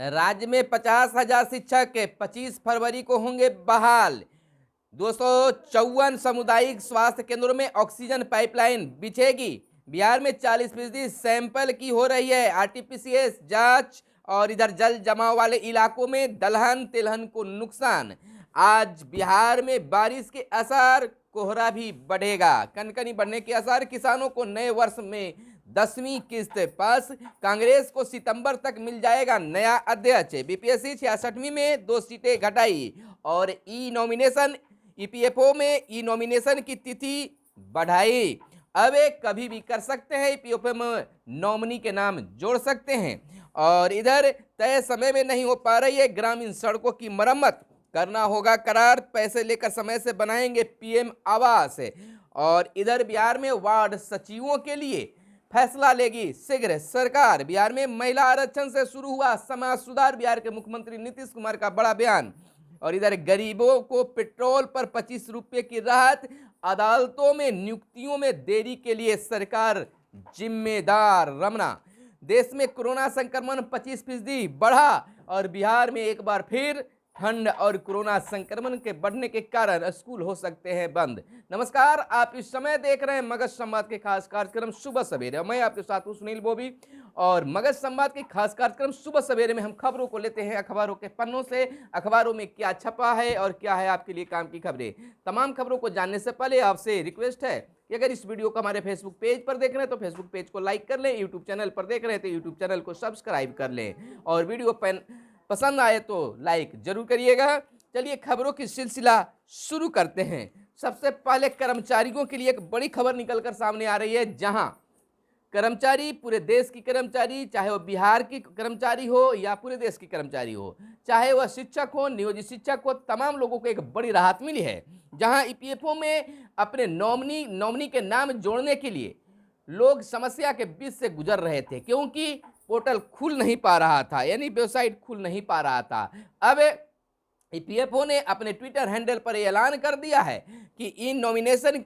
राज्य में 50,000 शिक्षक 25 फरवरी को होंगे बहाल। 254 सामुदायिक स्वास्थ्य केंद्रों में ऑक्सीजन पाइपलाइन बिछेगी। बिहार में 40% सैंपल की हो रही है आरटीपीसीआर जांच। और इधर जल जमाव वाले इलाकों में दलहन तिलहन को नुकसान। आज बिहार में बारिश के असर, कोहरा भी बढ़ेगा। कनकनी बढ़ने के असर। किसानों को नए वर्ष में 10वीं किस्त पास। कांग्रेस को सितंबर तक मिल जाएगा नया अध्यक्ष। बीपीएससी 66वीं में 2 सीटें घटाई। और ई नॉमिनेशन ईपीएफओ में ई नॉमिनेशन की तिथि बढ़ाई। अब एक कभी भी कर सकते हैं, ईपीएफओ में नॉमिनी के नाम जोड़ सकते हैं। और इधर तय समय में नहीं हो पा रही है ग्रामीण सड़कों की मरम्मत, करना होगा करार। पैसे लेकर समय से बनाएंगे पीएम आवास। और इधर बिहार में वार्ड सचिवों के लिए फैसला लेगी शीघ्र सरकार। बिहार में महिला आरक्षण से शुरू हुआ समाज सुधार। बिहार के मुख्यमंत्री नीतीश कुमार का बड़ा बयान। और इधर गरीबों को पेट्रोल पर 25 रुपये की राहत। अदालतों में नियुक्तियों में देरी के लिए सरकार जिम्मेदार। रमना, देश में कोरोना संक्रमण 25% बढ़ा। और बिहार में एक बार फिर ठंड और कोरोना संक्रमण के बढ़ने के कारण स्कूल हो सकते हैं बंद। नमस्कार, आप इस समय देख रहे हैं मगध संवाद के खास कार्यक्रम सुबह सवेरे। मैं आपके साथ हूं सुनील बोबी। और मगध संवाद के खास कार्यक्रम सुबह सवेरे में हम खबरों को लेते हैं अखबारों के पन्नों से। अखबारों में क्या छपा है और क्या है आपके लिए काम की खबरें। तमाम खबरों को जानने से पहले आपसे रिक्वेस्ट है कि अगर इस वीडियो को हमारे फेसबुक पेज पर देख रहे हैं तो फेसबुक पेज को लाइक कर लें। यूट्यूब चैनल पर देख रहे हैं तो यूट्यूब चैनल को सब्सक्राइब कर लें। और वीडियो पसंद आए तो लाइक जरूर करिएगा। चलिए खबरों की सिलसिला शुरू करते हैं। सबसे पहले कर्मचारियों के लिए एक बड़ी खबर निकलकर सामने आ रही है, जहां कर्मचारी, पूरे देश की कर्मचारी, चाहे वो बिहार की कर्मचारी हो या पूरे देश की कर्मचारी हो, चाहे वह शिक्षक हो, नियोजित शिक्षक हो, तमाम लोगों को एक बड़ी राहत मिली है। जहां ईपीएफओ में अपने नॉमिनी के नाम जोड़ने के लिए लोग समस्या के बीच से गुजर रहे थे, क्योंकि पोर्टल खुल नहीं पा रहा था, यानी वेबसाइट खुल नहीं पा रहा था। अब ईपीएफओ ने अपने ट्विटर हैंडल पर ऐलान कर दिया है कि इन नॉमिनेशन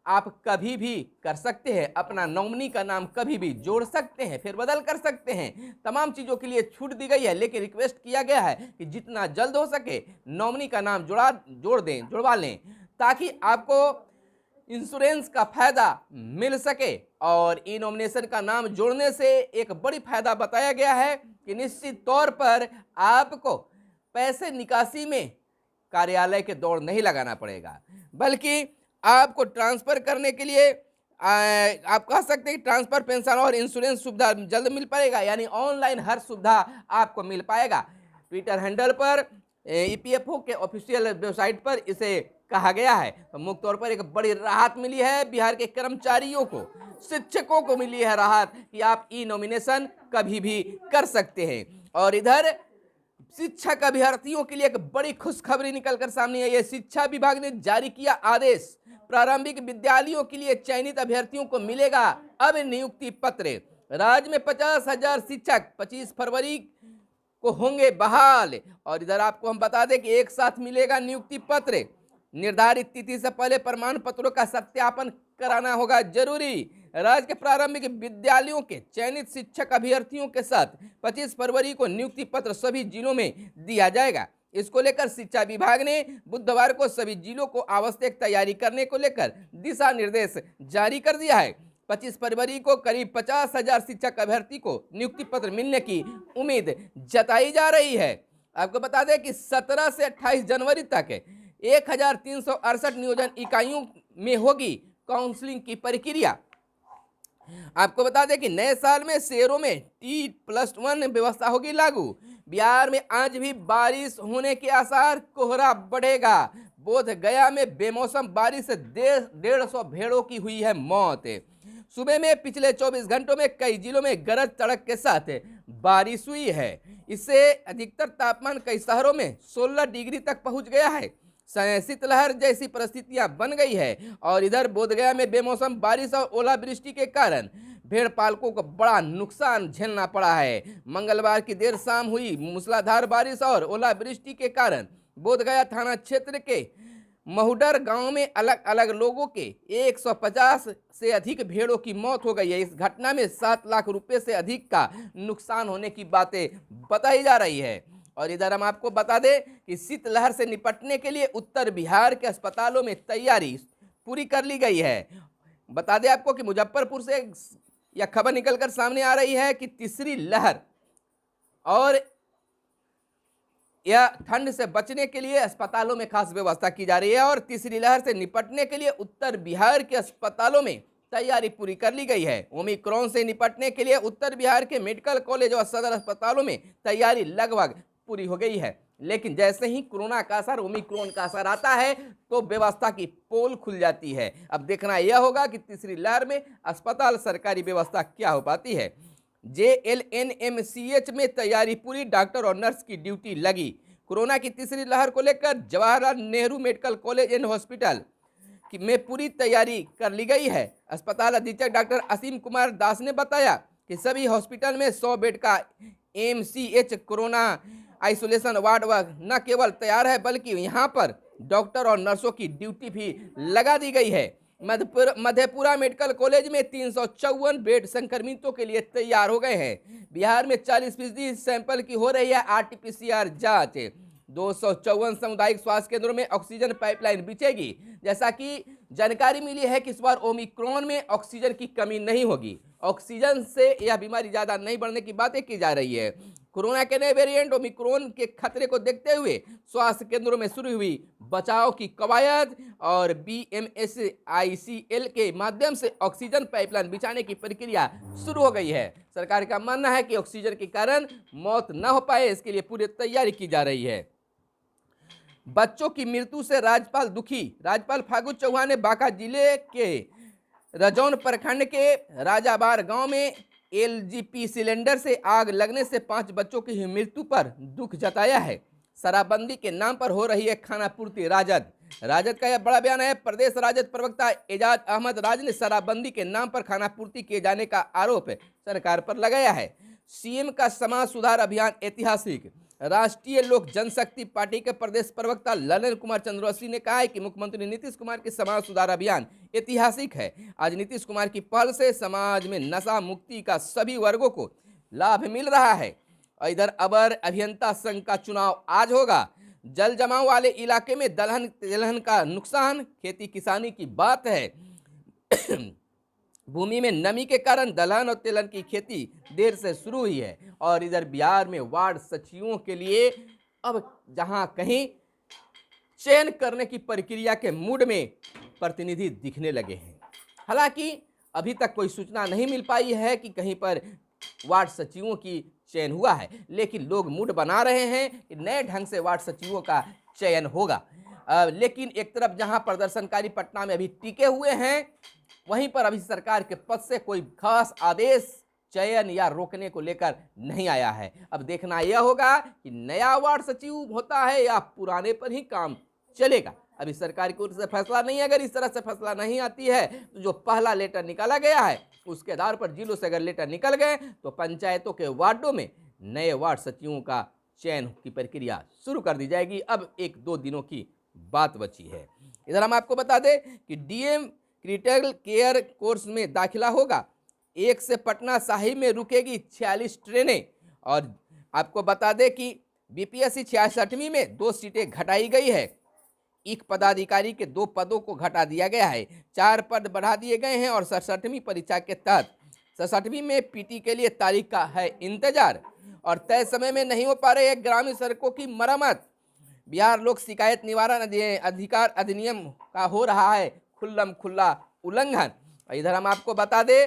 आप कभी भी कर सकते हैं, अपना नॉमिनी का नाम कभी भी जोड़ सकते हैं, फिर बदल कर सकते हैं। तमाम चीज़ों के लिए छूट दी गई है, लेकिन रिक्वेस्ट किया गया है कि जितना जल्द हो सके नॉमिनी का नाम जुड़वा लें, ताकि आपको इंश्योरेंस का फायदा मिल सके। और ई नॉमिनेशन का नाम जोड़ने से एक बड़ी फायदा बताया गया है कि निश्चित तौर पर आपको पैसे निकासी में कार्यालय के दौड़ नहीं लगाना पड़ेगा, बल्कि आपको ट्रांसफर करने के लिए आप कह सकते हैं ट्रांसफर, पेंशन और इंश्योरेंस सुविधा जल्द मिल पाएगा, यानी ऑनलाइन हर सुविधा आपको मिल पाएगा। ट्विटर हैंडल पर ईपीएफओ के ऑफिशियल वेबसाइट पर इसे कहा गया है। तो मुख्य तौर पर एक बड़ी राहत मिली है बिहार के कर्मचारियों को, शिक्षकों को मिली है राहत कि आप ई नॉमिनेशन कभी भी कर सकते हैं। और इधर शिक्षक अभ्यर्थियों के लिए एक बड़ी खुशखबरी निकलकर सामने आई है। शिक्षा विभाग ने जारी किया आदेश, प्रारंभिक विद्यालयों के लिए चयनित अभ्यर्थियों को मिलेगा अब नियुक्ति पत्र। राज्य में 50,000 शिक्षक 25 फरवरी को होंगे बहाल। और इधर आपको हम बता दें कि एक साथ मिलेगा नियुक्ति पत्र। निर्धारित तिथि से पहले प्रमाण पत्रों का सत्यापन कराना होगा जरूरी। राज्य के प्रारंभिक विद्यालयों के चयनित शिक्षक अभ्यर्थियों के साथ 25 फरवरी को नियुक्ति पत्र सभी जिलों में दिया जाएगा। इसको लेकर शिक्षा विभाग ने बुधवार को सभी जिलों को आवश्यक तैयारी करने को लेकर दिशा निर्देश जारी कर दिया है। 25 फरवरी को करीब 50,000 शिक्षक अभ्यर्थी को नियुक्ति पत्र मिलने की उम्मीद जताई जा रही है। आपको बता दें कि 17 से 28 जनवरी तक 1368 नियोजन इकाइयों में होगी काउंसलिंग की प्रक्रिया। आपको बता दें कि नए साल में शहरों में T+1 व्यवस्था होगी लागू। बिहार में आज भी बारिश होने के आसार, कोहरा बढ़ेगा। बोध गया में बेमौसम बारिश से 150 भेड़ों की हुई है मौत। सुबह में पिछले 24 घंटों में कई जिलों में गरज चढ़क के साथ बारिश हुई है। इससे अधिकतर तापमान कई शहरों में 16 डिग्री तक पहुंच गया है। शीतलहर जैसी परिस्थितियां बन गई है। और इधर बोधगया में बेमौसम बारिश और ओलावृष्टि के कारण भेड़ पालकों को बड़ा नुकसान झेलना पड़ा है। मंगलवार की देर शाम हुई मूसलाधार बारिश और ओलावृष्टि के कारण बोधगया थाना क्षेत्र के महुडर गांव में अलग अलग लोगों के 150 से अधिक भेड़ों की मौत हो गई है। इस घटना में 7 लाख रुपए से अधिक का नुकसान होने की बातें बताई जा रही है। और इधर हम आपको बता दें कि शीतलहर से निपटने के लिए उत्तर बिहार के अस्पतालों में तैयारी पूरी कर ली गई है। बता दें आपको कि मुजफ्फरपुर से यह खबर निकलकर सामने आ रही है कि तीसरी लहर और यह ठंड से बचने के लिए अस्पतालों में खास व्यवस्था की जा रही है। और तीसरी लहर से निपटने के लिए उत्तर बिहार के अस्पतालों में तैयारी पूरी कर ली गई है। ओमिक्रॉन से निपटने के लिए उत्तर बिहार के मेडिकल कॉलेज और सदर अस्पतालों में तैयारी लगभग पूरी हो गई है। लेकिन जैसे ही कोरोना का असर, ओमिक्रॉन का असर आता है तो व्यवस्था की पोल खुल जाती है। अब देखना यह होगा कि तीसरी लहर में अस्पताल सरकारी व्यवस्था क्या हो पाती है। JLNMCH में तैयारी पूरी, डॉक्टर और नर्स की ड्यूटी लगी। कोरोना की तीसरी लहर को लेकर Jawaharlal Nehru medical college and hospital में पूरी तैयारी कर ली गई है। अस्पताल अधीक्षक डॉक्टर असीम कुमार दास ने बताया कि सभी हॉस्पिटल में 100 बेड का MCH कोरोना आइसोलेशन वार्ड न केवल तैयार है बल्कि यहाँ पर डॉक्टर और नर्सों की ड्यूटी भी लगा दी गई है। मधेपुरा मेडिकल कॉलेज में 354 बेड संक्रमितों के लिए तैयार हो गए हैं। बिहार में 40% सैंपल की हो रही है RT-PCR जांच। 254 सामुदायिक स्वास्थ्य केंद्रों में ऑक्सीजन पाइपलाइन बिछेगी। जैसा कि जानकारी मिली है कि इस बार ओमिक्रॉन में ऑक्सीजन की कमी नहीं होगी। ऑक्सीजन से यह बीमारी ज्यादा नहीं बढ़ने की बातें की जा रही है। कोरोना के नए वेरिएंट ओमिक्रॉन के खतरे को देखते हुए स्वास्थ्य केंद्रों में शुरू हुई बचाव की कवायद और BMSICL के माध्यम से ऑक्सीजन पाइपलाइन बिछाने की प्रक्रिया शुरू हो गई है। सरकार का मानना है कि ऑक्सीजन के कारण मौत न हो पाए, इसके लिए पूरी तैयारी की जा रही है। बच्चों की मृत्यु से राज्यपाल दुखी। राज्यपाल फागू चौहान ने बांका जिले के रजौन प्रखंड के राजाबार गांव में LGP सिलेंडर से आग लगने से 5 बच्चों की मृत्यु पर दुख जताया है। शराबबंदी के नाम पर हो रही है खानापूर्ति। राजद का यह बड़ा बयान है। प्रदेश राजद प्रवक्ता एजाज अहमद राज ने शराबबंदी के नाम पर खानापूर्ति किए जाने का आरोप सरकार पर लगाया है। CM का समाज सुधार अभियान ऐतिहासिक। राष्ट्रीय लोक जनशक्ति पार्टी के प्रदेश प्रवक्ता ललन कुमार चंद्रवंशी ने कहा है कि मुख्यमंत्री नीतीश कुमार के समाज सुधार अभियान ऐतिहासिक है। आज नीतीश कुमार की पहल से समाज में नशा मुक्ति का सभी वर्गों को लाभ मिल रहा है। और इधर अबर अभियंता संघ का चुनाव आज होगा। जल जमाव वाले इलाके में दलहन तिलहन का नुकसान, खेती किसानी की बात है। भूमि में नमी के कारण दलहन और तिलहन की खेती देर से शुरू हुई है। और इधर बिहार में वार्ड सचिवों के लिए अब जहां कहीं चयन करने की प्रक्रिया के मूड में प्रतिनिधि दिखने लगे हैं। हालांकि अभी तक कोई सूचना नहीं मिल पाई है कि कहीं पर वार्ड सचिवों की चयन हुआ है, लेकिन लोग मूड बना रहे हैं कि नए ढंग से वार्ड सचिवों का चयन होगा। लेकिन एक तरफ जहां प्रदर्शनकारी पटना में अभी टिके हुए हैं, वहीं पर अभी सरकार के पद से कोई खास आदेश चयन या रोकने को लेकर नहीं आया है। अब देखना यह होगा कि नया वार्ड सचिव होता है या पुराने पर ही काम चलेगा। अभी सरकार की ओर से फैसला नहीं है। अगर इस तरह से फैसला नहीं आती है तो जो पहला लेटर निकाला गया है उसके आधार पर जिलों से अगर लेटर निकल गए तो पंचायतों के वार्डों में नए वार्ड सचिवों का चयन की प्रक्रिया शुरू कर दी जाएगी। अब 1-2 दिनों की बात बची है। इधर हम आपको बता दें कि DM क्रिटिकल केयर कोर्स में दाखिला होगा। 1 से पटना साहिब में रुकेगी 46 ट्रेनें। और आपको बता दें कि BPSC 66वीं में 2 सीटें घटाई गई है। एक पदाधिकारी के 2 पदों को घटा दिया गया है। 4 पद बढ़ा दिए गए हैं। और 67वीं परीक्षा के तहत 67वीं में PT के लिए तारीख का है इंतजार। और तय समय में नहीं हो पा रही है ग्रामीण सड़कों की मरम्मत। बिहार लोक शिकायत निवारण अधिकार अधिनियम का हो रहा है खुल्लम खुल्ला उल्लंघन। इधर हम आपको बता दें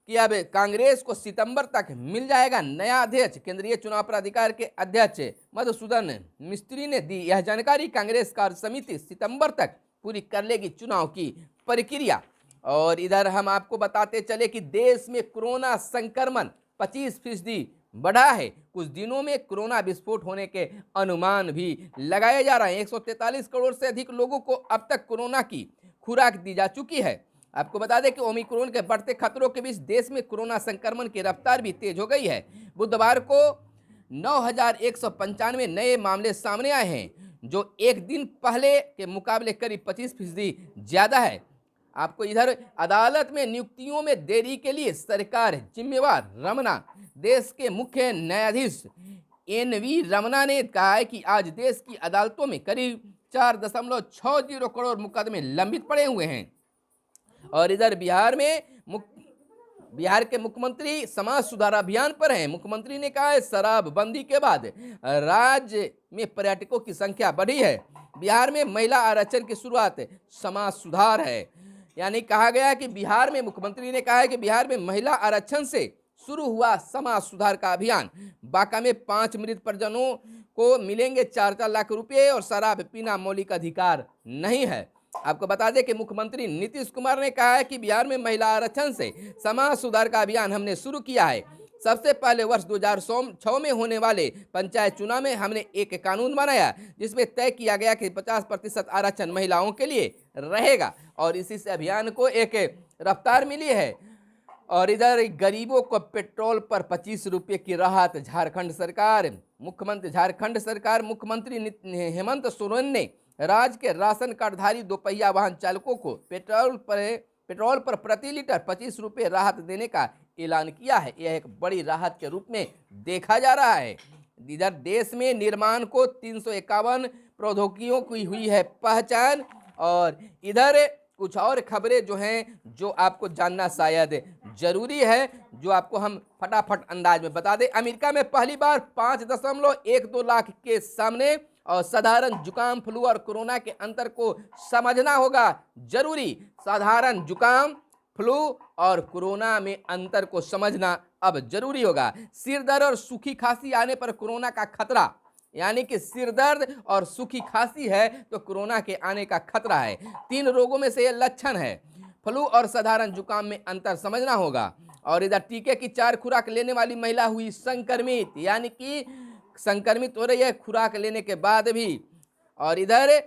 कि अब कांग्रेस को सितंबर तक मिल जाएगा नया अध्यक्ष। केंद्रीय चुनाव प्राधिकार के अध्यक्ष मधुसूदन मिस्त्री ने दी यह जानकारी। कांग्रेस कार्य समिति सितंबर तक पूरी कर लेगी चुनाव की प्रक्रिया। और इधर हम आपको बताते चले कि देश में कोरोना संक्रमण 25% बढ़ा है। कुछ दिनों में कोरोना विस्फोट होने के अनुमान भी लगाए जा रहे हैं। 143 करोड़ से अधिक लोगों को अब तक कोरोना की खुराक दी जा चुकी है। आपको बता दें कि ओमिक्रॉन के बढ़ते खतरों के बीच देश में कोरोना संक्रमण की रफ्तार भी तेज हो गई है। बुधवार को 9,195 नए मामले सामने आए हैं। जो एक दिन पहले के मुकाबले करीब 25% ज़्यादा है। आपको इधर अदालत में नियुक्तियों में देरी के लिए सरकार जिम्मेवार। रमना, देश के मुख्य न्यायाधीश एनवी रमना ने कहा है कि आज देश की अदालतों में करीब 4.60 करोड़ मुकदमे लंबित पड़े हुए हैं। और इधर बिहार के मुख्यमंत्री समाज सुधार अभियान पर हैं। मुख्यमंत्री ने कहा है शराबबंदी के बाद राज्य में पर्यटकों की संख्या बढ़ी है। बिहार में महिला आरक्षण की शुरुआत समाज सुधार है। यानी कहा गया कि बिहार में, मुख्यमंत्री ने कहा है कि बिहार में महिला आरक्षण से शुरू हुआ समाज सुधार का अभियान। बांका में 5 मृत परिजनों को मिलेंगे 4-4 लाख रुपए और शराब पीना मौलिक अधिकार नहीं है। आपको बता दें कि मुख्यमंत्री नीतीश कुमार ने कहा है कि बिहार में महिला आरक्षण से समाज सुधार का अभियान हमने शुरू किया है। सबसे पहले वर्ष 2006 में होने वाले पंचायत चुनाव में हमने एक कानून बनाया जिसमें तय किया गया कि 50% आरक्षण महिलाओं के लिए रहेगा और इसी से अभियान को एक रफ्तार मिली है। और इधर गरीबों को पेट्रोल पर 25 रुपये की राहत। झारखंड सरकार मुख्यमंत्री हेमंत सोरेन ने राज्य के राशन कार्डधारी दोपहिया वाहन चालकों को पेट्रोल पर प्रति लीटर 25 रुपये राहत देने का ऐलान किया है। यह एक बड़ी राहत के रूप में देखा जा रहा है। इधर देश में निर्माण को 351 प्रौद्योगिकियों की हुई है पहचान। और इधर कुछ और खबरें जो हैं जो आपको जानना शायद जरूरी है, जो आपको हम फटाफट अंदाज में बता दें। अमेरिका में पहली बार 5.12 लाख के सामने और साधारण जुकाम, फ्लू और कोरोना के अंतर को समझना होगा जरूरी। साधारण जुकाम, फ्लू और कोरोना में अंतर को समझना अब जरूरी होगा। सिर दर्द और सूखी खांसी आने पर कोरोना का खतरा, यानी कि सिर दर्द और सूखी खांसी है तो कोरोना के आने का खतरा है। 3 रोगों में से यह लक्षण है। फ्लू और साधारण जुकाम में अंतर समझना होगा। और इधर टीके की 4 खुराक लेने वाली महिला हुई संक्रमित, यानी कि संक्रमित हो रही है खुराक लेने के बाद भी। और इधर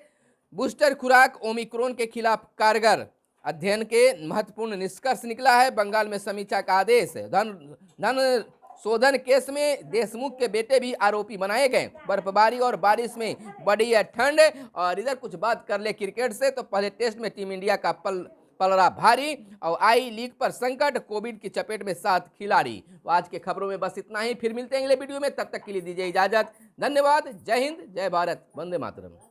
बूस्टर खुराक ओमिक्रॉन के खिलाफ कारगर। अध्ययन के महत्वपूर्ण निष्कर्ष निकला है। बंगाल में समीक्षा का आदेश। धन शोधन केस में देशमुख के बेटे भी आरोपी बनाए गए। बर्फबारी और बारिश में बढ़ी है ठंड। और इधर कुछ बात कर ले क्रिकेट से तो पहले टेस्ट में टीम इंडिया का पलड़ा भारी और आई लीग पर संकट, कोविड की चपेट में 7 खिलाड़ी। तो आज के खबरों में बस इतना ही। फिर मिलते हैं अगले वीडियो में, तब तक के लिए दीजिए इजाजत। धन्यवाद। जय हिंद, जय भारत, वंदे मातरम।